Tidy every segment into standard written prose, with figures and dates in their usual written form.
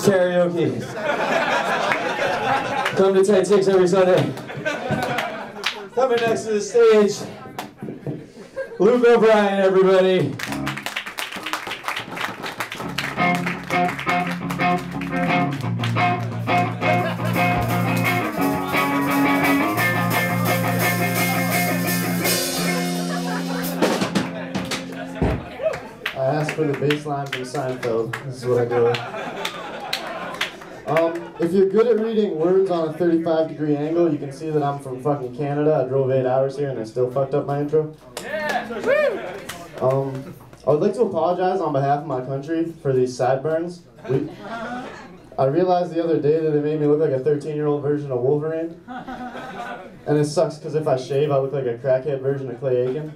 karaoke. Come to Tight Six every Sunday. Coming next to the stage, Luke O'Brien, everybody. I asked for the bass line from Seinfeld. This is what I do. If you're good at reading words on a 35-degree angle, you can see that I'm from fucking Canada. I drove 8 hours here and I still fucked up my intro. Yeah. I would like to apologize on behalf of my country for these sideburns. I realized the other day that they made me look like a 13-year-old version of Wolverine. And it sucks because if I shave, I look like a crackhead version of Clay Aiken.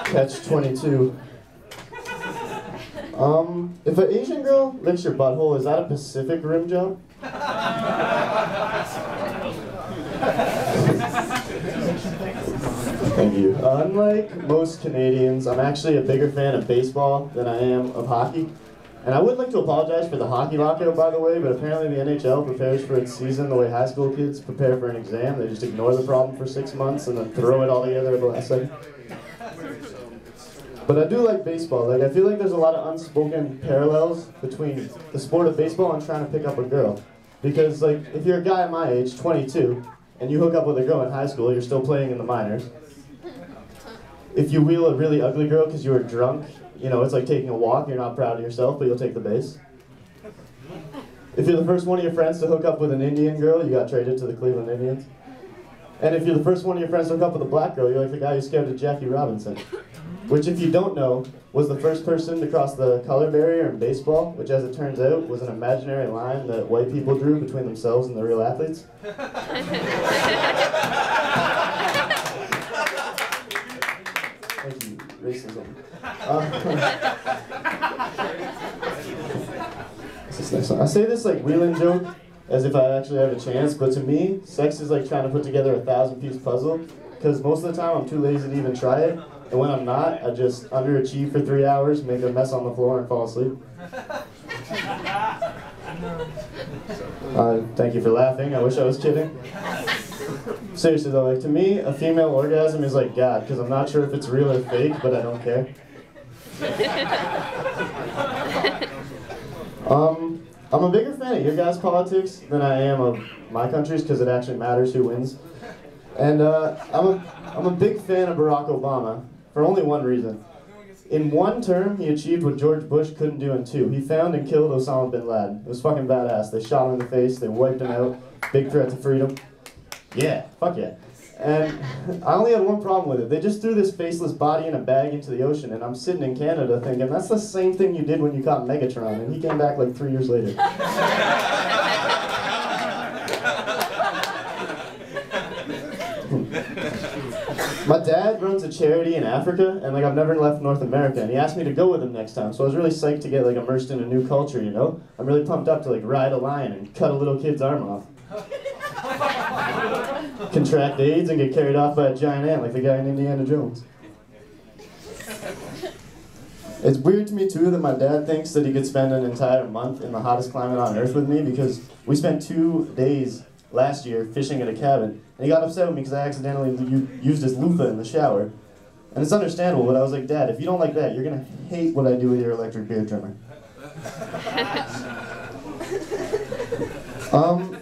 Catch 22. If an Asian girl licks your butthole, is that a Pacific Rim jump? Thank you. Unlike most Canadians, I'm actually a bigger fan of baseball than I am of hockey. And I would like to apologize for the hockey lockout, by the way, but apparently the NHL prepares for its season the way high school kids prepare for an exam. They just ignore the problem for 6 months and then throw it all together at the last second. But I do like baseball. Like, I feel like there's a lot of unspoken parallels between the sport of baseball and trying to pick up a girl. Because, like, if you're a guy my age, 22, and you hook up with a girl in high school, you're still playing in the minors. If you wheel a really ugly girl because you were drunk, you know, it's like taking a walk. You're not proud of yourself, but you'll take the base. If you're the first one of your friends to hook up with an Indian girl, you got traded to the Cleveland Indians. And if you're the first one of your friends to hook up with a black girl, you're like the guy who scared Jackie Robinson. Which, if you don't know, was the first person to cross the color barrier in baseball, which, as it turns out, was an imaginary line that white people drew between themselves and the real athletes. Thank you, racism. I say this like wheeling joke as if I actually have a chance, but to me, sex is like trying to put together a 1,000-piece puzzle, because most of the time I'm too lazy to even try it, and when I'm not, I just underachieve for 3 hours, make a mess on the floor, and fall asleep. Thank you for laughing. I wish I was kidding. Seriously though, like, to me, a female orgasm is like God, because I'm not sure if it's real or fake, but I don't care. I'm a bigger fan of your guys' politics than I am of my country's, because it actually matters who wins. And I'm a big fan of Barack Obama, for only one reason. In one term, he achieved what George Bush couldn't do in 2. He found and killed Osama bin Laden. It was fucking badass. They shot him in the face, they wiped him out, big threat to freedom. Yeah, fuck yeah. And I only had one problem with it. They just threw this faceless body in a bag into the ocean, and I'm sitting in Canada thinking, that's the same thing you did when you caught Megatron, and he came back like 3 years later. My dad runs a charity in Africa, and like I've never left North America, and he asked me to go with him next time, so I was really psyched to get like immersed in a new culture, you know? I'm really pumped up to like ride a lion and cut a little kid's arm off. Contract AIDS and get carried off by a giant ant like the guy in Indiana Jones. It's weird to me too that my dad thinks that he could spend an entire month in the hottest climate on earth with me, because we spent 2 days last year fishing at a cabin, and he got upset with me because I accidentally used his loofah in the shower. And it's understandable, but I was like, Dad, if you don't like that, you're gonna hate what I do with your electric beard trimmer.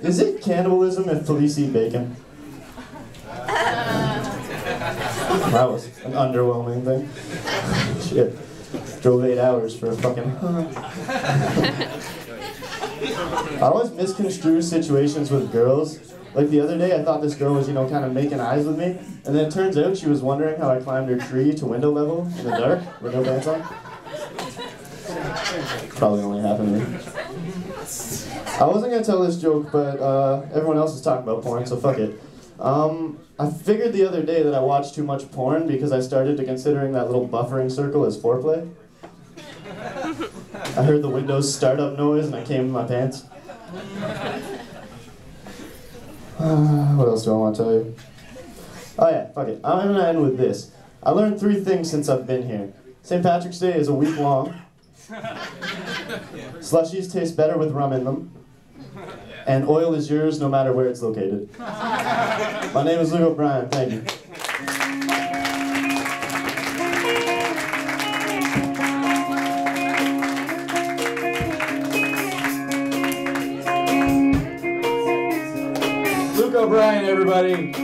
Is it cannibalism if police eat bacon? That was an underwhelming thing. Shit. Drove 8 hours for a fucking... I always misconstrue situations with girls. Like the other day, I thought this girl was, you know, kind of making eyes with me, and then it turns out she was wondering how I climbed her tree to window level in the dark with no pants on. Probably only happened to me. I wasn't gonna tell this joke, but everyone else is talking about porn, so fuck it. I figured the other day that I watched too much porn because I started to considering that little buffering circle as foreplay. I heard the Windows startup noise and I came in my pants. What else do I want to tell you? Oh yeah, fuck it. I'm gonna end with this. I learned 3 things since I've been here. St. Patrick's Day is a week long. Slushies taste better with rum in them. And oil is yours no matter where it's located. My name is Luke O'Brien. Thank you. Luke O'Brien, everybody.